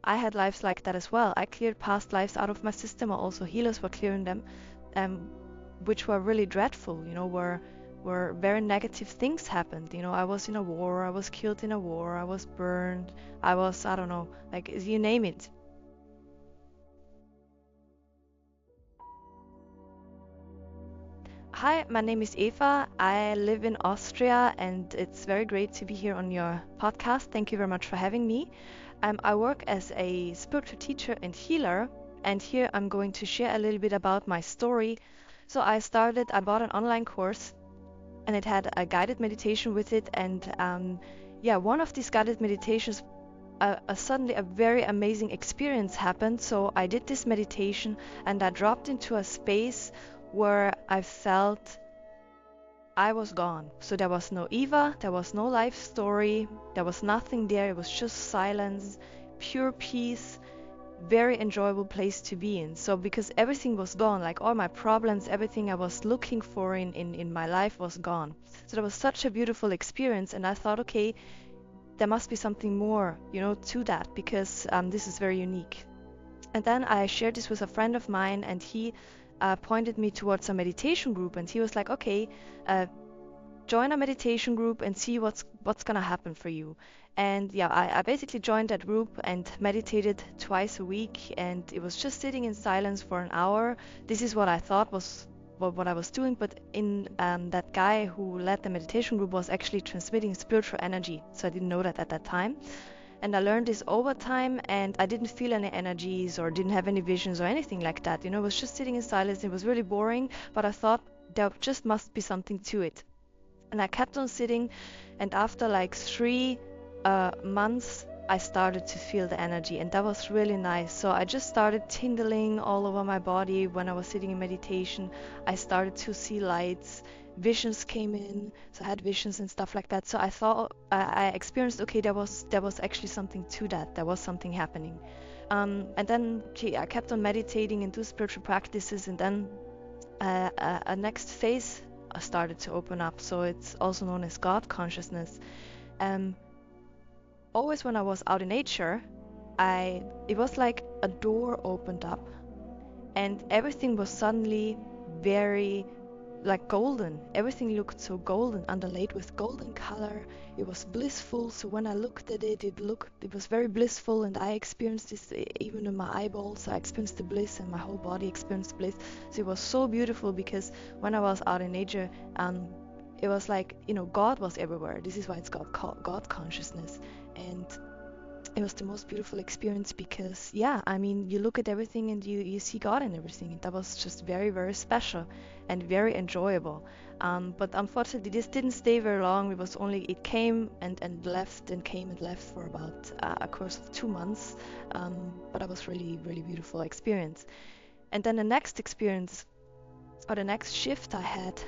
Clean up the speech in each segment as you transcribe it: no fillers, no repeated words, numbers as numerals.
I had lives like that as well. I cleared past lives out of my system, or also healers were clearing them, um, which were really dreadful, where very negative things happened. I was in a war, I was killed in a war, I was burned, I don't know, like you name it. Hi, my name is Eva. I live in Austria, and it's very great to be here on your podcast. Thank you very much for having me. I work as a spiritual teacher and healer, and here I'm going to share a little bit about my story. So I bought an online course, and it had a guided meditation with it. And yeah, one of these guided meditations, suddenly a very amazing experience happened. So I did this meditation, and I dropped into a space where I felt I was gone. So there was no Eva, there was no life story, there was nothing there. It was just silence, pure peace, very enjoyable place to be in. So because everything was gone, like all my problems, everything I was looking for in my life was gone. So that was such a beautiful experience, and I thought, okay, there must be something more, to that, because this is very unique. And then I shared this with a friend of mine, and he pointed me towards a meditation group, and he was like, okay, join a meditation group and see what's gonna happen for you. And yeah, I basically joined that group and meditated twice a week, and it was just sitting in silence for an hour. This is what I thought was what I was doing, but in that guy who led the meditation group was actually transmitting spiritual energy, so I didn't know that at that time. And I learned this over time, and I didn't feel any energies or didn't have any visions or anything like that. It was just sitting in silence. It was really boring, but I thought there just must be something to it. And I kept on sitting, and after like 3 months, I started to feel the energy, and that was really nice. So I just started tingling all over my body when I was sitting in meditation. I started to see lights, visions came in, so I had visions and stuff like that. So I thought, I experienced, okay, there was actually something to that. There was something happening. And then I kept on meditating and do spiritual practices, and then a next phase started to open up. So it's also known as God consciousness. Um, Always when I was out in nature, it was like a door opened up, and everything was suddenly very like golden. Everything looked so golden, underlaid with golden color. It was blissful. So when I looked at it, it was very blissful, and I experienced this even in my eyeballs. I experienced the bliss, and my whole body experienced bliss. So it was so beautiful, because when I was out in nature, it was like, God was everywhere. This is why it's called God consciousness. And it was the most beautiful experience, because yeah, I mean, you look at everything and you see God in everything, and that was just very, very special and very enjoyable. But unfortunately, this didn't stay very long. It came and left, and came and left for about a course of 2 months. But that was really, really beautiful experience. And then the next experience, or the next shift I had,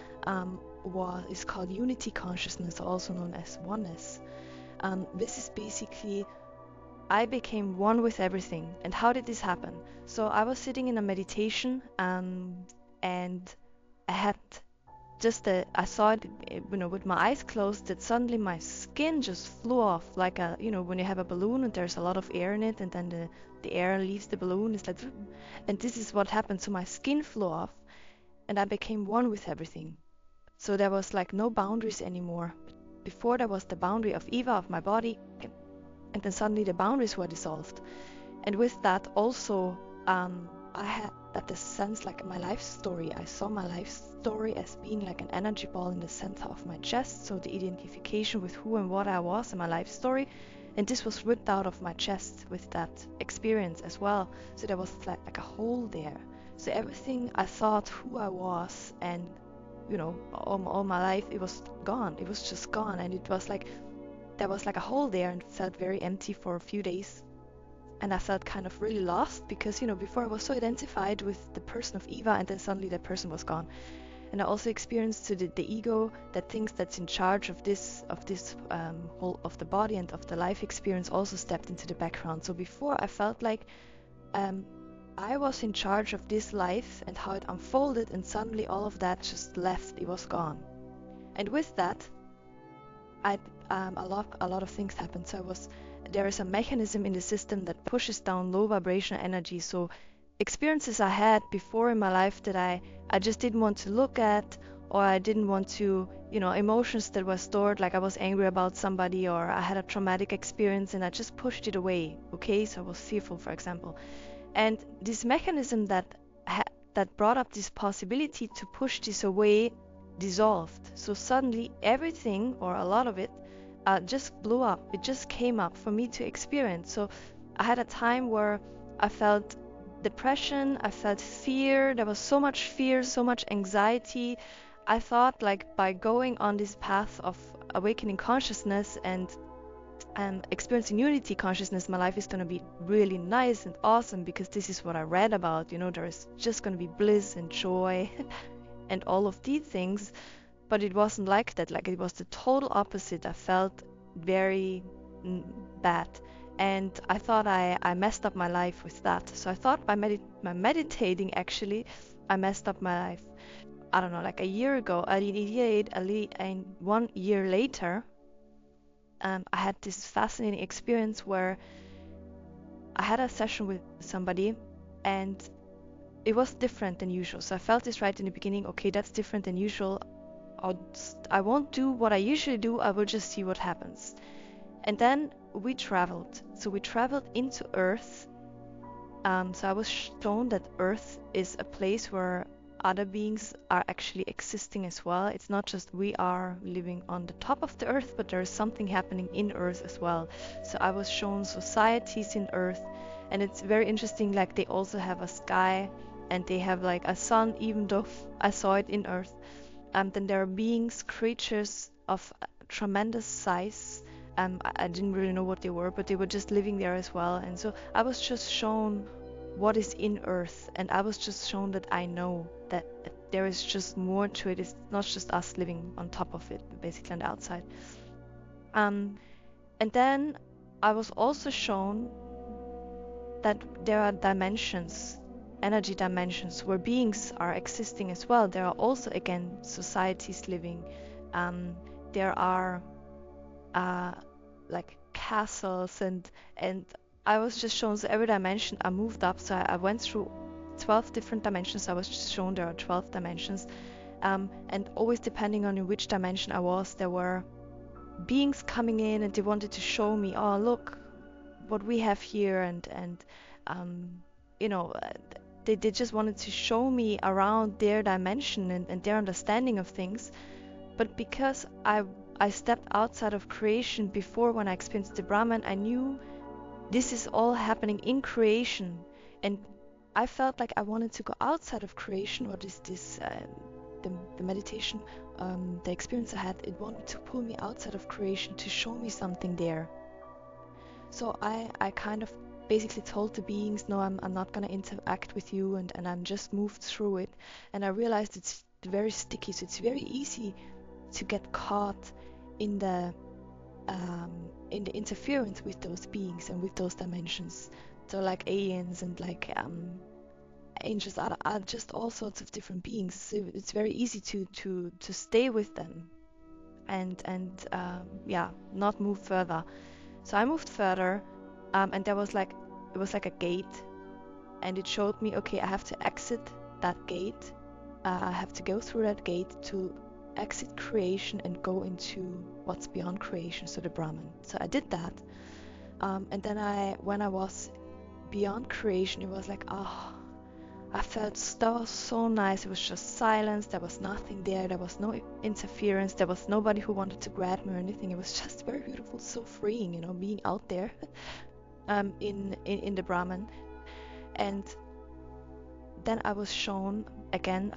is called unity consciousness, also known as oneness. This is basically, I became one with everything. And how did this happen? So I was sitting in a meditation, and I had I saw it, with my eyes closed, that suddenly my skin just flew off, like when you have a balloon and there's a lot of air in it, and then the air leaves the balloon. It's like, and this is what happened. So my skin flew off, and I became one with everything. So there was like no boundaries anymore. Before there was the boundary of Eva, of my body, and then suddenly the boundaries were dissolved. And with that also, I had that sense, like my life story. I saw my life story as being like an energy ball in the center of my chest. So the identification with who and what I was in my life story. And this was ripped out of my chest with that experience as well. So there was like a hole there. So everything I thought who I was, and all my life, it was gone. It was just gone. And it was like there was like a hole there, and it felt very empty for a few days. And I felt kind of really lost, because before I was so identified with the person of Eva, and then suddenly that person was gone. And I also experienced the ego that thinks that's in charge of this whole of the body and of the life experience, also stepped into the background. So before I felt like I was in charge of this life and how it unfolded, and suddenly all of that just left. It was gone. And with that, a lot of things happened. So I was there is a mechanism in the system that pushes down low vibrational energy. So experiences I had before in my life that I just didn't want to look at, or I didn't want to, emotions that were stored, like I was angry about somebody, or I had a traumatic experience and I just pushed it away. Okay, so I was fearful, for example. And this mechanism that brought up this possibility to push this away dissolved. So suddenly everything, or a lot of it, just blew up. It just came up for me to experience. So I had a time where I felt depression, I felt fear. There was so much fear, so much anxiety. I thought, like, by going on this path of awakening consciousness and experiencing unity consciousness, my life is going to be really nice and awesome, because this is what I read about. There is just going to be bliss and joy and all of these things. But it wasn't like that. Like, it was the total opposite. I felt very bad. And I thought I messed up my life with that. So I thought by meditating, actually, I messed up my life. I don't know, like a year ago, and 1 year later, I had this fascinating experience where I had a session with somebody, and it was different than usual. So I felt this right in the beginning. Okay, that's different than usual. I won't do what I usually do. I will just see what happens. And then we traveled. So we traveled into Earth. So I was shown that Earth is a place where other beings are actually existing as well. It's not just we are living on the top of the Earth, but there is something happening in Earth as well. So I was shown societies in Earth, and it's very interesting. Like, they also have a sky, and they have like a sun, even though I saw it in Earth. Then there are beings, creatures of tremendous size. I didn't really know what they were, but they were just living there as well. And so I was just shown what is in Earth, and I was just shown that I know that there is just more to it. It's not just us living on top of it, basically on the outside. And then I was also shown that there are dimensions, energy dimensions, where beings are existing as well. There are also, again, societies living. There are like castles, and I was just shown, so every dimension I moved up. So I went through 12 different dimensions. I was just shown there are 12 dimensions, and always depending on in which dimension I was, there were beings coming in, and they wanted to show me, oh, look what we have here, and they just wanted to show me around their dimension and their understanding of things. But because I stepped outside of creation before, when I experienced the Brahman, I knew this is all happening in creation, and I felt like I wanted to go outside of creation. What is this? The meditation, the experience I had, it wanted to pull me outside of creation to show me something there. So I kind of basically told the beings, no, I'm not going to interact with you, and I'm just moved through it. And I realized it's very sticky, so it's very easy to get caught in the interference with those beings and with those dimensions. So like aliens and like angels are just all sorts of different beings. So it's very easy to stay with them and not move further. So I moved further, and it was like a gate, and it showed me, okay, I have to exit that gate. I have to go through that gate to exit creation and go into what's beyond creation, so the Brahman. So I did that, and then when I was beyond creation, it was like, I felt that was so nice. It was just silence. There was nothing there. There was no interference. There was nobody who wanted to grab me or anything. It was just very beautiful, so freeing, being out there in the Brahman. And then I was shown again.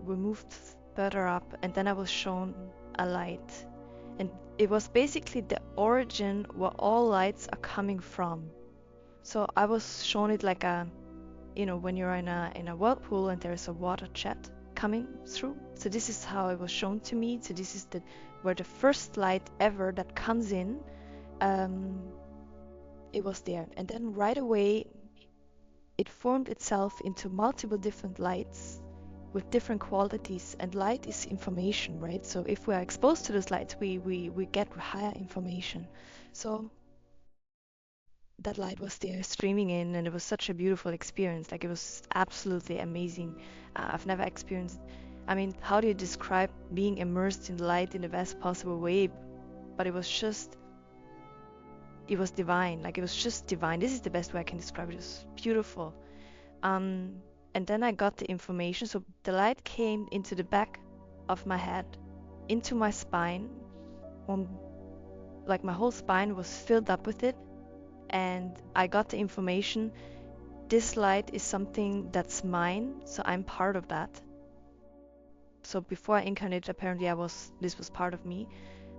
We moved further up, and then I was shown a light, and it was basically the origin where all lights are coming from. So I was shown it like a, when you're in a whirlpool and there is a water jet coming through. So this is how it was shown to me. So this is where the first light ever that comes in, it was there. And then right away, it formed itself into multiple different lights with different qualities. And light is information, right? So if we are exposed to those lights, we get higher information. So that light was there streaming in, and it was such a beautiful experience. Like, it was absolutely amazing. I've never experienced, I mean, how do you describe being immersed in light in the best possible way? But it was just, it was divine. Like, it was just divine. This is the best way I can describe it. It was beautiful. Um, and then I got the information. So the light came into the back of my head, into my spine. Like, my whole spine was filled up with it. And I got the information. This light is something that's mine, so I'm part of that. So before I incarnated, apparently this was part of me,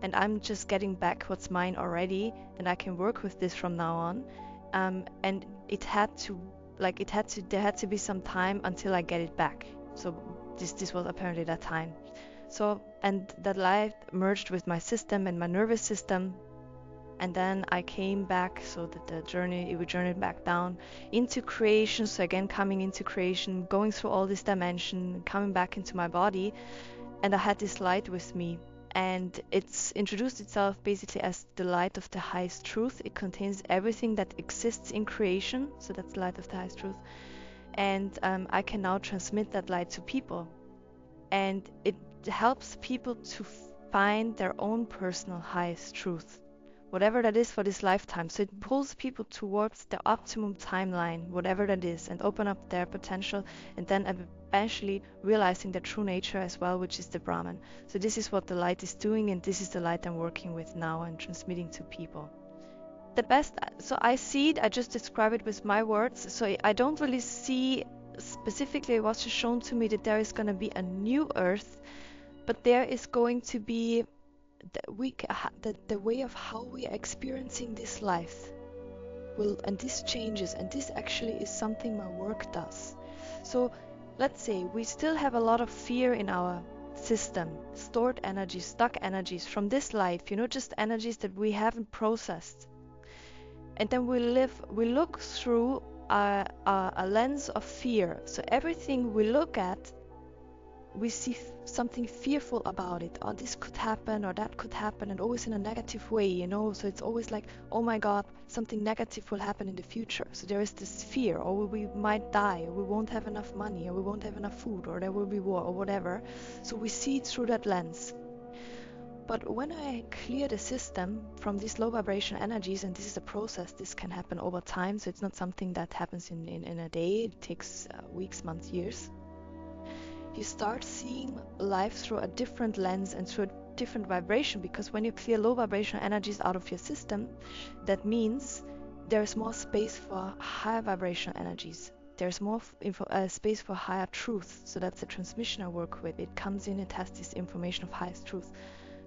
and I'm just getting back what's mine already, and I can work with this from now on. And there had to be some time until I get it back. So this was apparently that time. So, and that light merged with my system and my nervous system. And then I came back, so that we journeyed back down into creation. So again, coming into creation, going through all this dimension, coming back into my body. And I had this light with me. And it's introduced itself basically as the light of the highest truth. It contains everything that exists in creation. So that's the light of the highest truth. And I can now transmit that light to people. And it helps people to find their own personal highest truth, whatever that is for this lifetime. So it pulls people towards the optimum timeline, whatever that is, and open up their potential, and then eventually realizing their true nature as well, which is the Brahman. So this is what the light is doing, and this is the light I'm working with now and transmitting to people. The best, so I see it, I just describe it with my words. So I don't really see specifically, it was just shown to me that there is going to be a new earth, but there is going to be the way of how we are experiencing this life and this changes, and this actually is something my work does. So let's say we still have a lot of fear in our system, stored energies, stuck energies from this life, just energies that we haven't processed. And then we look through a lens of fear. So everything we look at, we see something fearful about it. Oh, this could happen or that could happen, and always in a negative way, So it's always like, oh my God, something negative will happen in the future. So there is this fear, or we might die, or we won't have enough money, or we won't have enough food, or there will be war, or whatever. So we see it through that lens. But when I clear the system from these low vibration energies, and this is a process, this can happen over time, so it's not something that happens in a day, it takes weeks, months, years. You start seeing life through a different lens and through a different vibration, because when you clear low vibration energies out of your system, that means there's more space for higher vibration energies. There's more space for higher truth. So that's the transmission I work with. It comes in, it has this information of highest truth.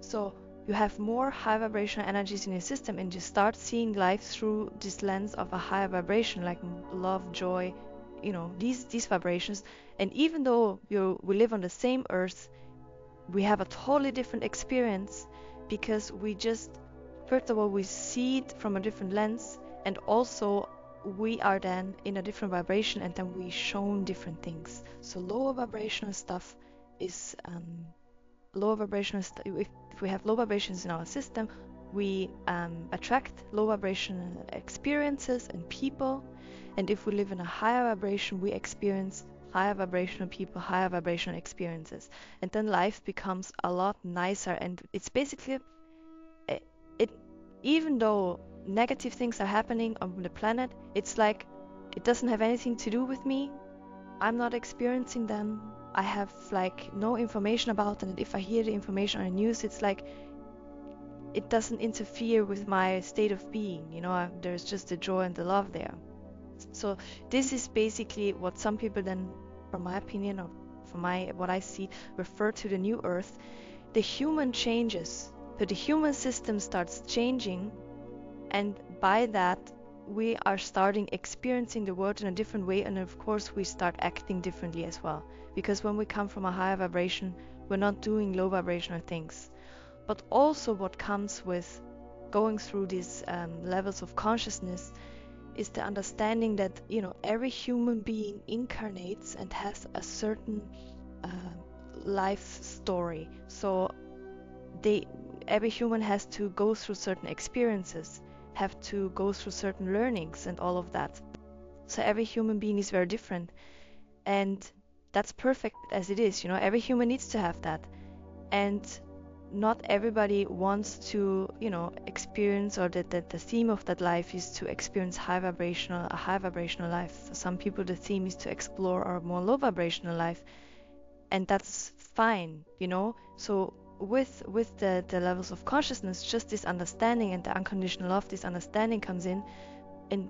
So you have more high vibration energies in your system, and you start seeing life through this lens of a higher vibration, like love, joy, these vibrations. And even though we live on the same earth, we have a totally different experience, because first of all, we see it from a different lens, and also we are then in a different vibration, and then we shown different things. So lower vibrational stuff is if we have low vibrations in our system, we attract low vibrational experiences and people. And if we live in a higher vibration, we experience higher vibrational people, higher vibrational experiences. And then life becomes a lot nicer. And it's basically, even though negative things are happening on the planet, it's like it doesn't have anything to do with me. I'm not experiencing them. I have no information about them. And if I hear the information on the news, it's like it doesn't interfere with my state of being. There's just the joy and the love there. So this is basically what some people then, from my opinion, or from what I see, refer to the new earth. The human changes. So the human system starts changing, and by that we are starting experiencing the world in a different way, and of course we start acting differently as well. Because when we come from a higher vibration, we're not doing low vibrational things. But also what comes with going through these levels of consciousness is the understanding that every human being incarnates and has a certain life story. So every human has to go through certain experiences. have to go through certain learnings and all of that. So every human being is very different, and that's perfect as it is. Every human needs to have that, and not everybody wants to, experience, or that the theme of that life is to experience a high vibrational life. For some people, the theme is to explore a more low vibrational life, and that's fine. So with the levels of consciousness, just this understanding and the unconditional love, this understanding comes in, and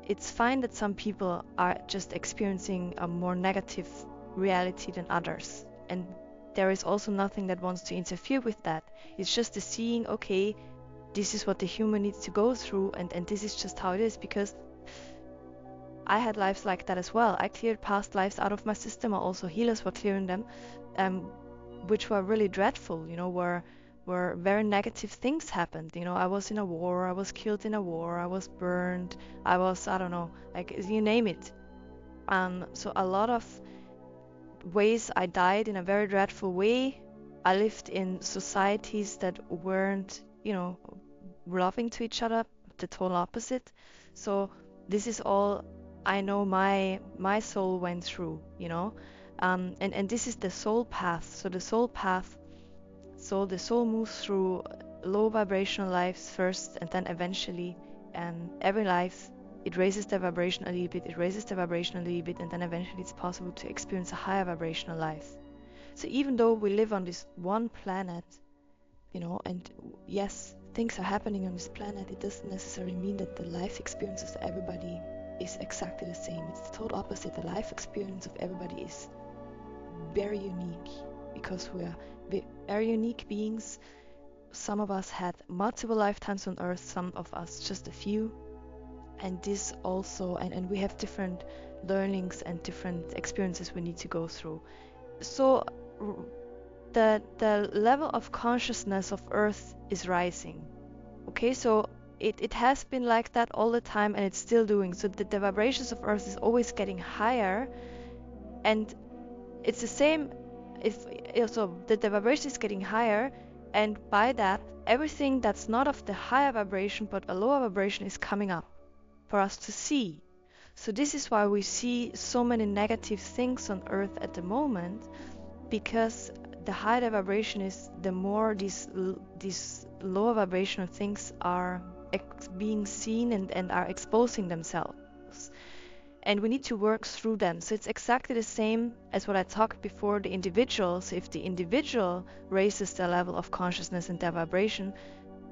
it's fine that some people are just experiencing a more negative reality than others, and there is also nothing that wants to interfere with that. It's just the seeing, okay, this is what the human needs to go through, and this is just how it is, because I had lives like that as well. I cleared past lives out of my system, or also healers were clearing them, which were really dreadful, where very negative things happened. I was in a war, I was killed in a war, I was burned, I was, I don't know, like, you name it. So a lot of ways I died in a very dreadful way. I lived in societies that weren't, loving to each other, the total opposite. So this is all I know my soul went through, and this is the soul path. So the soul path, so the soul moves through low vibrational lives first, and then eventually, every life, it raises the vibration a little bit, and then eventually it's possible to experience a higher vibrational life. So even though we live on this one planet, and yes, things are happening on this planet, it doesn't necessarily mean that the life experiences of everybody is exactly the same. It's the total opposite. The life experience of everybody is very unique, because we are very unique beings. Some of us had multiple lifetimes on Earth, some of us just a few. And this also, and we have different learnings and different experiences we need to go through. So the level of consciousness of Earth is rising. Okay, so it has been like that all the time, and it's still doing. So the vibrations of Earth is always getting higher, and it's the same if also the vibration is getting higher, and by that everything that's not of the higher vibration but a lower vibration is coming up for us to see. So this is why we see so many negative things on Earth at the moment, because the higher the vibration is, the more these lower vibrational things are being seen and are exposing themselves. And we need to work through them. So it's exactly the same as what I talked before, the individual. So if the individual raises their level of consciousness and their vibration,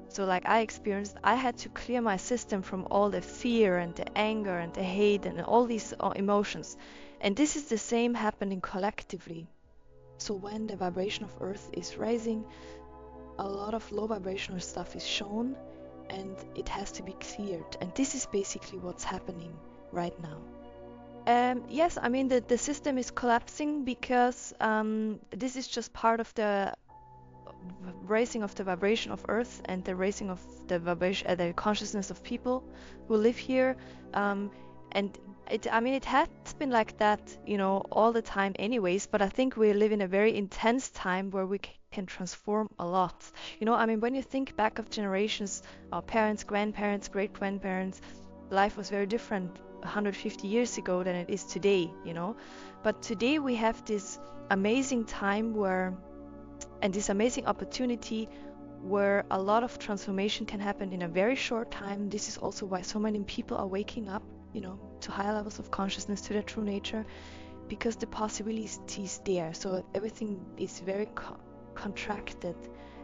so like I experienced, I had to clear my system from all the fear and the anger and the hate and all these emotions. And this is the same happening collectively. So when the vibration of Earth is rising, a lot of low vibrational stuff is shown, and it has to be cleared. And this is basically what's happening right now. Yes, I mean the system is collapsing because this is just part of the raising of the vibration of Earth and the raising of the vibration, the consciousness of people who live here, and it has been like that, all the time anyways, but I think we live in a very intense time where we can transform a lot. When you think back of generations, our parents, grandparents, great-grandparents, life was very different 150 years ago than it is today, but today we have this amazing time and this amazing opportunity where a lot of transformation can happen in a very short time. This is also why so many people are waking up, to higher levels of consciousness, to their true nature, because the possibility is there. So everything is very contracted,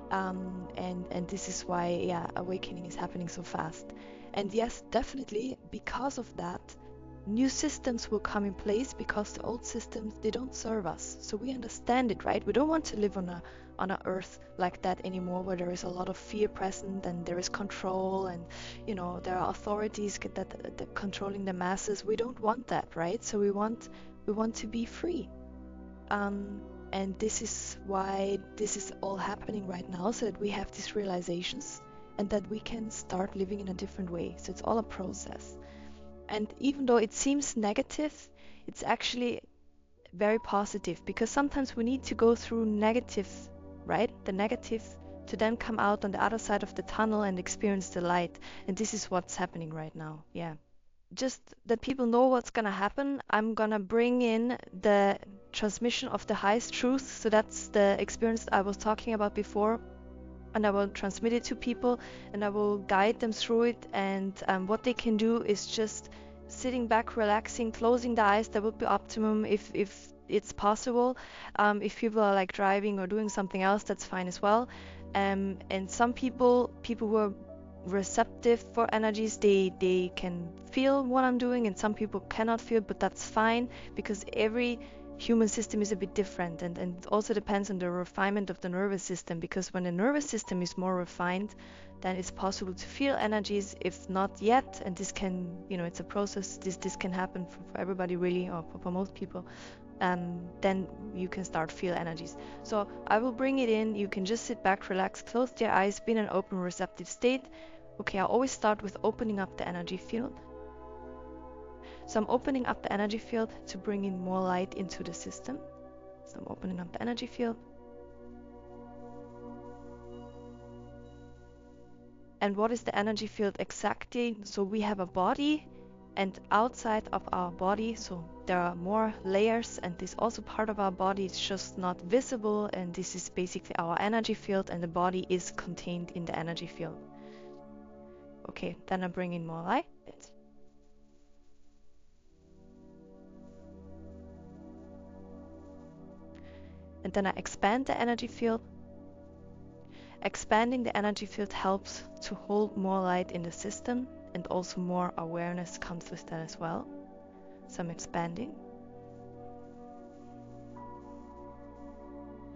and this is why, awakening is happening so fast. And yes, definitely, because of that, new systems will come in place, because the old systems, they don't serve us. So we understand it, right? We don't want to live on a Earth like that anymore, where there is a lot of fear present and there is control, and there are authorities that controlling the masses. We don't want that, right? So we want to be free, and this is why this is all happening right now, so that we have these realizations and that we can start living in a different way. So it's all a process. And even though it seems negative, it's actually very positive, because sometimes we need to go through negative, right? The negative to then come out on the other side of the tunnel and experience the light. And this is what's happening right now. Yeah. Just that people know what's gonna happen, I'm gonna bring in the transmission of the highest truth. So that's the experience I was talking about before. And I will transmit it to people and I will guide them through it. And what they can do is just sitting back, relaxing, closing the eyes. That would be optimum if it's possible. If people are like driving or doing something else, that's fine as well. And some people who are receptive for energies, they can feel what I'm doing, and some people cannot feel, but that's fine because every human system is a bit different, and it also depends on the refinement of the nervous system, because when the nervous system is more refined, then it's possible to feel energies. If not yet, and this can, it's a process, this can happen for everybody really, or for most people, then you can start feel energies. So I will bring it in. You can just sit back, relax, close your eyes, be in an open receptive state. Okay, I always start with opening up the energy field. So I'm opening up the energy field to bring in more light into the system. So I'm opening up the energy field. And what is the energy field exactly? So we have a body, and outside of our body, so there are more layers, and this also part of our body, it's just not visible, and this is basically our energy field, and the body is contained in the energy field. Okay, then I bring in more light. And then I expand the energy field. Expanding the energy field helps to hold more light in the system, and also more awareness comes with that as well. So I'm expanding.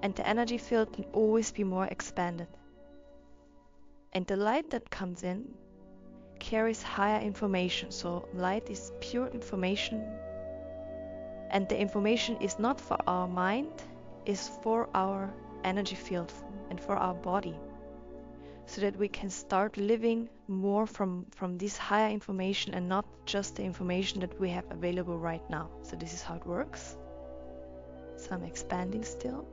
And the energy field can always be more expanded. And the light that comes in carries higher information. So light is pure information. And the information is not for our mind, is for our energy field and for our body, so that we can start living more from this higher information and not just the information that we have available right now. So this is how it works. So I'm expanding still.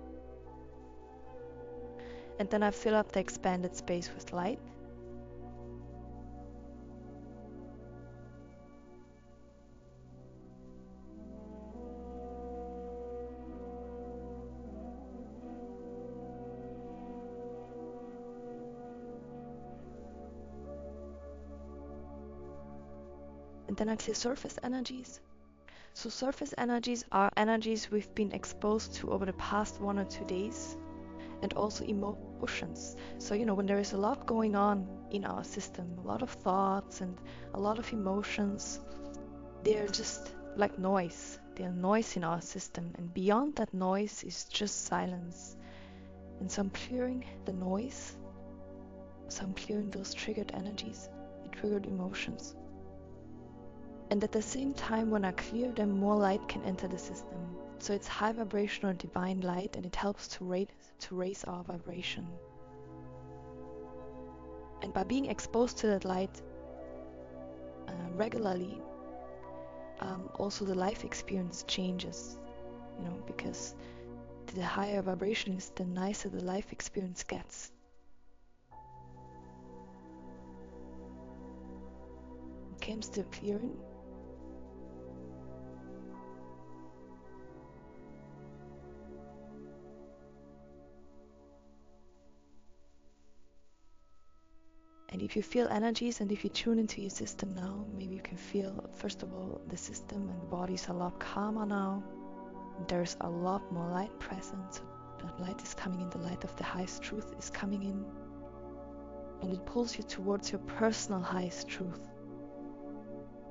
And then I fill up the expanded space with light. And then I clear surface energies. So surface energies are energies we've been exposed to over the past 1 or 2 days, and also emotions. So, when there is a lot going on in our system, a lot of thoughts and a lot of emotions, they're just like noise. They're noise in our system, and beyond that noise is just silence. And so I'm clearing the noise. So I'm clearing those triggered energies, the triggered emotions. And at the same time, when I clear them, more light can enter the system. So it's high vibrational divine light, and it helps to raise our vibration. And by being exposed to that light regularly, also the life experience changes, because the higher vibration is, the nicer the life experience gets. Okay, I'm still clearing. And if you feel energies, and if you tune into your system now, maybe you can feel, first of all, the system and the body is a lot calmer now. There's a lot more light present. So that light is coming in, the light of the highest truth is coming in. And it pulls you towards your personal highest truth.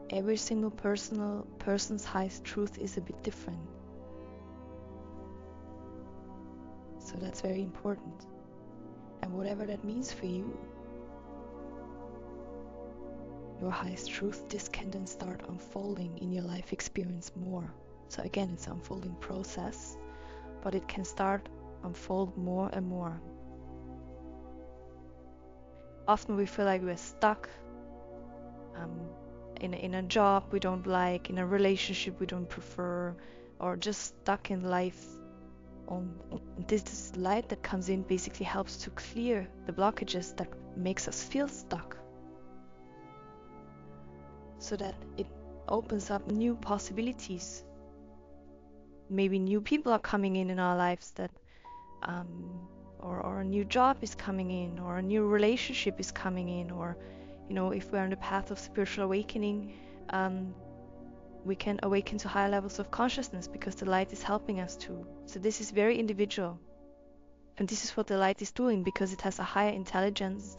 Every single person's highest truth is a bit different. So that's very important. And whatever that means for you, your highest truth, this can then start unfolding in your life experience more. So again, it's an unfolding process, but it can start unfold more and more. Often we feel like we're stuck in a job we don't like, in a relationship we don't prefer, or just stuck in life And this light that comes in basically helps to clear the blockages that makes us feel stuck, so that it opens up new possibilities. Maybe new people are coming in our lives that or a new job is coming in, or a new relationship is coming in, or if we're on the path of spiritual awakening, we can awaken to higher levels of consciousness because the light is helping us to. So this is very individual, and this is what the light is doing because it has a higher intelligence,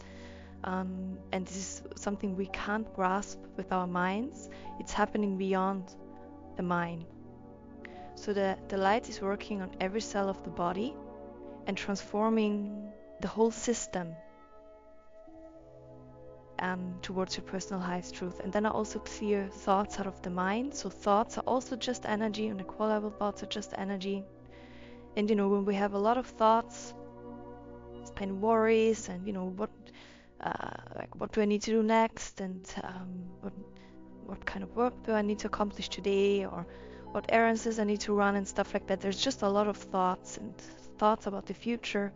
and this is something we can't grasp with our minds. It's happening beyond the mind. So the light is working on every cell of the body and transforming the whole system towards your personal highest truth. And then I also clear thoughts out of the mind. So thoughts are also just energy, and the core level thoughts are just energy. And when we have a lot of thoughts and worries, and what do I need to do next, and what kind of work do I need to accomplish today, or what errands I need to run and stuff like that. There's just a lot of thoughts and thoughts about the future,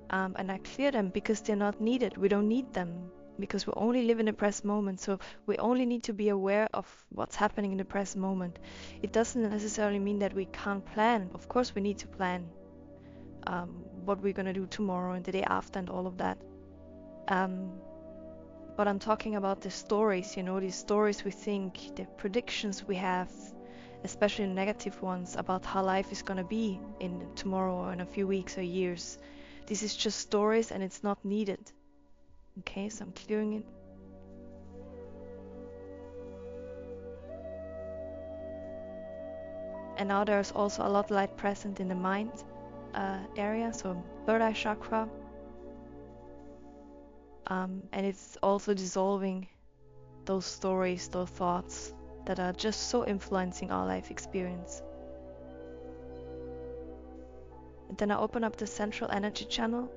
and I clear them because they're not needed. We don't need them because we only live in the present moment. So we only need to be aware of what's happening in the present moment. It doesn't necessarily mean that we can't plan. Of course we need to plan what we're going to do tomorrow and the day after and all of that. But I'm talking about the stories, these stories we think, the predictions we have, especially negative ones, about how life is going to be in tomorrow or in a few weeks or years. This is just stories and it's not needed. Okay, so I'm clearing it. And now there's also a lot of light present in the mind area, so third eye chakra. And it's also dissolving those stories, those thoughts that are just so influencing our life experience. And then I open up the central energy channel.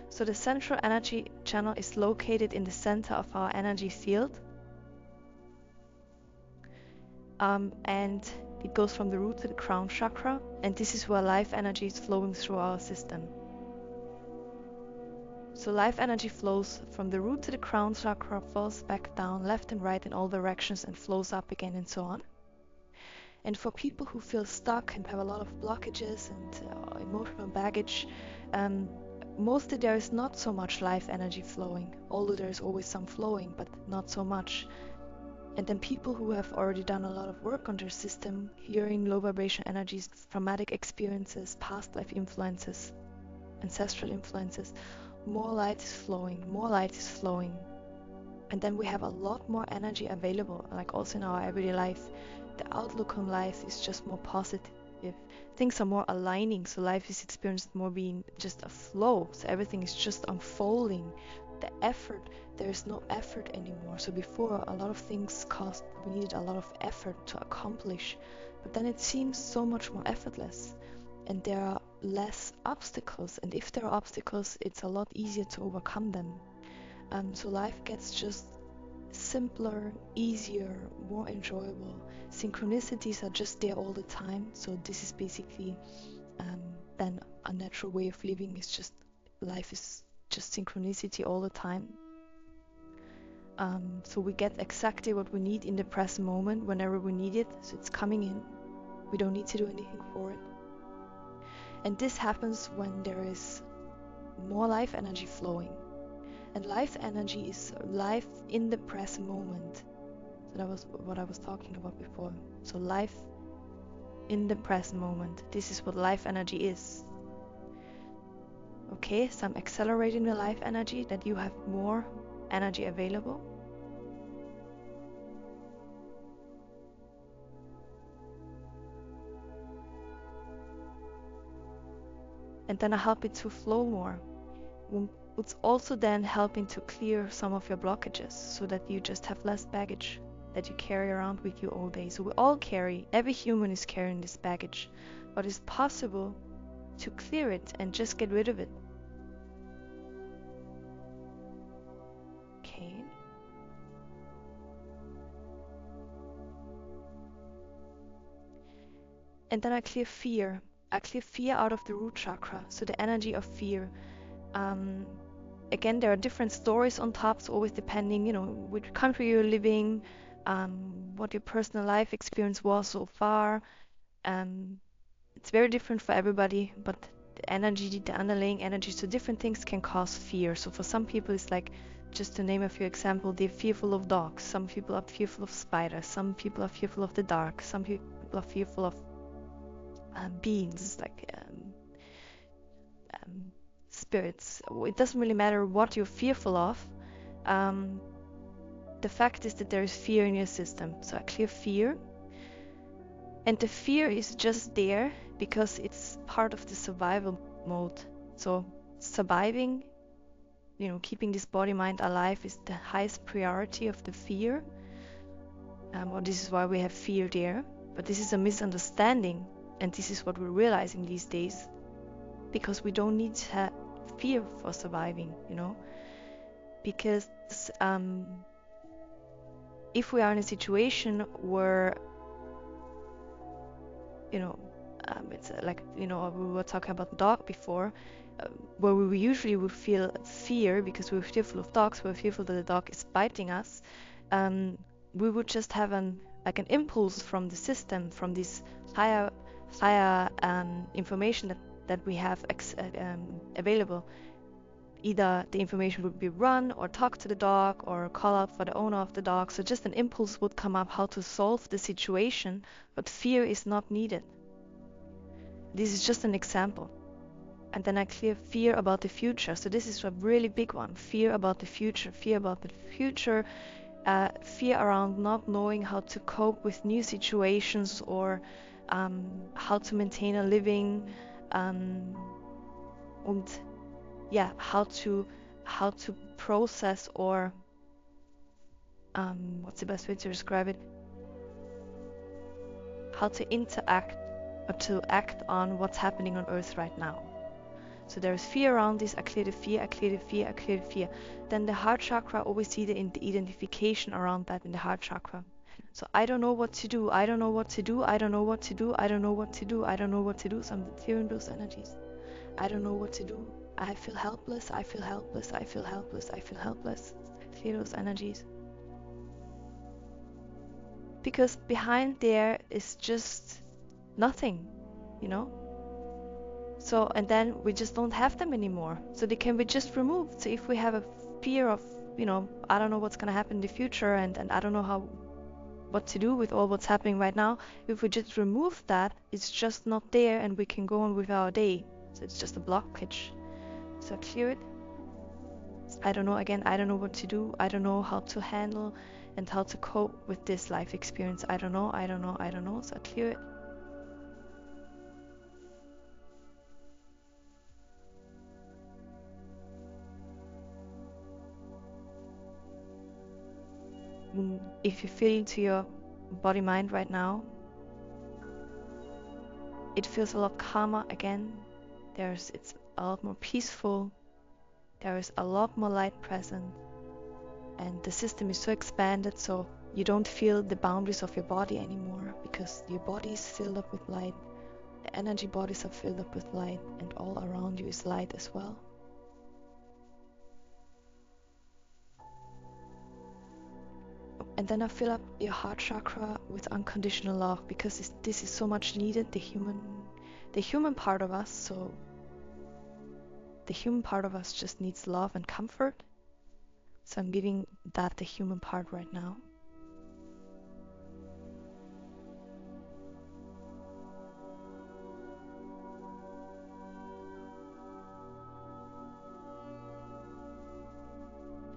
So the central energy channel is located in the center of our energy field. And it goes from the root to the crown chakra. And this is where life energy is flowing through our system. So life energy flows from the root to the crown chakra, falls back down, left and right in all directions, and flows up again, and so on. And for people who feel stuck and have a lot of blockages and emotional baggage, mostly there is not so much life energy flowing, although there is always some flowing, but not so much. And then people who have already done a lot of work on their system, hearing low vibration energies, traumatic experiences, past life influences, ancestral influences, more light is flowing, more light is flowing. And then we have a lot more energy available, like also in our everyday life. The outlook on life is just more positive. Things are more aligning, so life is experienced more being just a flow. So everything is just unfolding. The effort, there is no effort anymore. So before, a lot of things we needed a lot of effort to accomplish. But then it seems so much more effortless. And there are less obstacles, and if there are obstacles, it's a lot easier to overcome them. So life gets just simpler, easier, more enjoyable. Synchronicities are just there all the time. So this is basically then a natural way of living. Is just life is just synchronicity all the time. So we get exactly what we need in the present moment whenever we need it. So it's coming in. We don't need to do anything for it. And this happens when there is more life energy flowing. And life energy is life in the present moment. So that was what I was talking about before. So life in the present moment. This is what life energy is. Okay, so I'm accelerating the life energy, that you have more energy available. And then I help it to flow more. It's also then helping to clear some of your blockages, so that you just have less baggage that you carry around with you all day. So we all carry, every human is carrying this baggage, but it's possible to clear it and just get rid of it. Okay. And then I clear fear. I clear fear out of the root chakra, so the energy of fear. Again, there are different stories on top, so always depending, which country you're living, what your personal life experience was so far. It's very different for everybody, but the energy, the underlying energy, so different things can cause fear. So for some people, it's like, just to name a few examples, they're fearful of dogs. Some people are fearful of spiders. Some people are fearful of the dark. Some people are fearful of beings, like spirits. It doesn't really matter what you're fearful of. The fact is that there is fear in your system. So I clear fear. And the fear is just there because it's part of the survival mode. So surviving, keeping this body mind alive is the highest priority of the fear. Or this is why we have fear there. But this is a misunderstanding. And this is what we're realizing these days. Because we don't need to have fear for surviving, Because if we are in a situation where it's like, we were talking about the dog before, where we usually would feel fear because we're fearful of dogs, we're fearful that the dog is biting us, we would just have an impulse from the system, from this higher information that we have available. Either the information would be run or talk to the dog or call out for the owner of the dog. So just an impulse would come up how to solve the situation, but fear is not needed. This is just an example. And then I clear fear about the future. So this is a really big one. Fear about the future, fear around not knowing how to cope with new situations or how to maintain a living, how to process or what's the best way to describe it? How to interact or to act on what's happening on Earth right now. So there is fear around this. I clear the fear, I clear the fear, I clear the fear. Then the heart chakra, always see the identification around that in the heart chakra. So I don't know what to do, I don't know what to do, I don't know what to do, I don't know what to do, I don't know what to do. So I'm clearing those energies. I don't know what to do. I feel helpless, I feel helpless, I feel helpless, I feel helpless. Clear those energies. Because behind there is just nothing, So, and then we just don't have them anymore. So they can be just removed. So if we have a fear of, I don't know what's going to happen in the future and I don't know what to do with all what's happening right now, if we just remove that, it's just not there and we can go on with our day. So it's just a blockage. So clear it. I don't know what to do. I don't know how to handle and how to cope with this life experience. I don't know. So clear it. If you feel into your body mind right now, it feels a lot calmer again. It's a lot more peaceful. There is a lot more light present. And the system is so expanded, so you don't feel the boundaries of your body anymore because your body is filled up with light. The energy bodies are filled up with light, and all around you is light as well. And then I fill up your heart chakra with unconditional love because this is so much needed, the human part of us. So the human part of us just needs love and comfort. So I'm giving that the human part right now.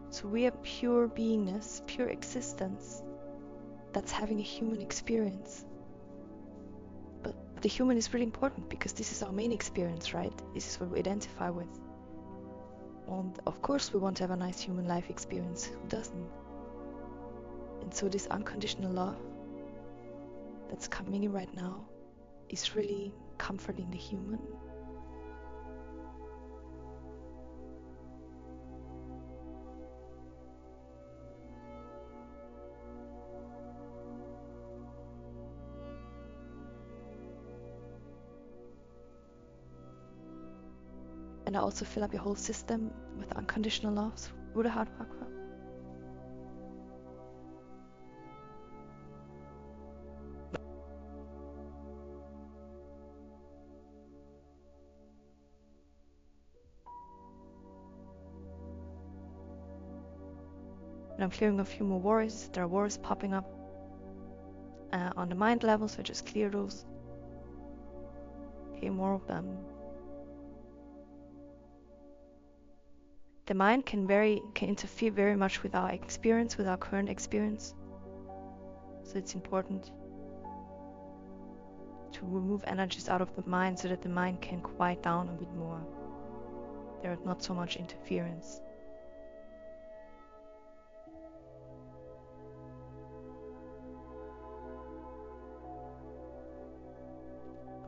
So we are pure beingness, pure existence that's having a human experience. But the human is really important because this is our main experience, right? This is what we identify with. And of course we want to have a nice human life experience. Who doesn't? And so this unconditional love that's coming in right now is really comforting the human. And I also fill up your whole system with unconditional love through the heart chakra. And I'm clearing a few more worries. There are worries popping up on the mind level, so just clear those. Okay, more of them. The mind can interfere very much with our experience, with our current experience. So it's important to remove energies out of the mind so that the mind can quiet down a bit more. There is not so much interference.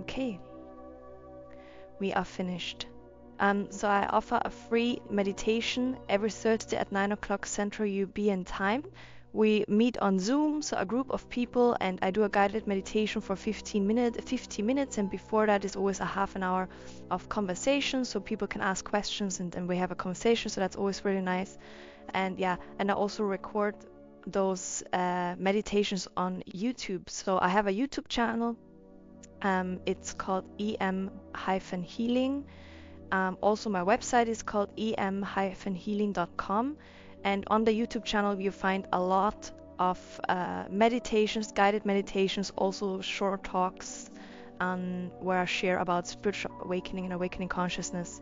Okay, we are finished. So I offer a free meditation every Thursday at 9 o'clock Central European time. We meet on Zoom, so a group of people, and I do a guided meditation for 50 minutes, and before that is always a half an hour of conversation, so people can ask questions and we have a conversation, so that's always really nice. And yeah, and I also record those meditations on YouTube. So I have a YouTube channel. It's called em-healing. Also, my website is called em-healing.com, and on the YouTube channel you find a lot of meditations, guided meditations, also short talks where I share about spiritual awakening and awakening consciousness.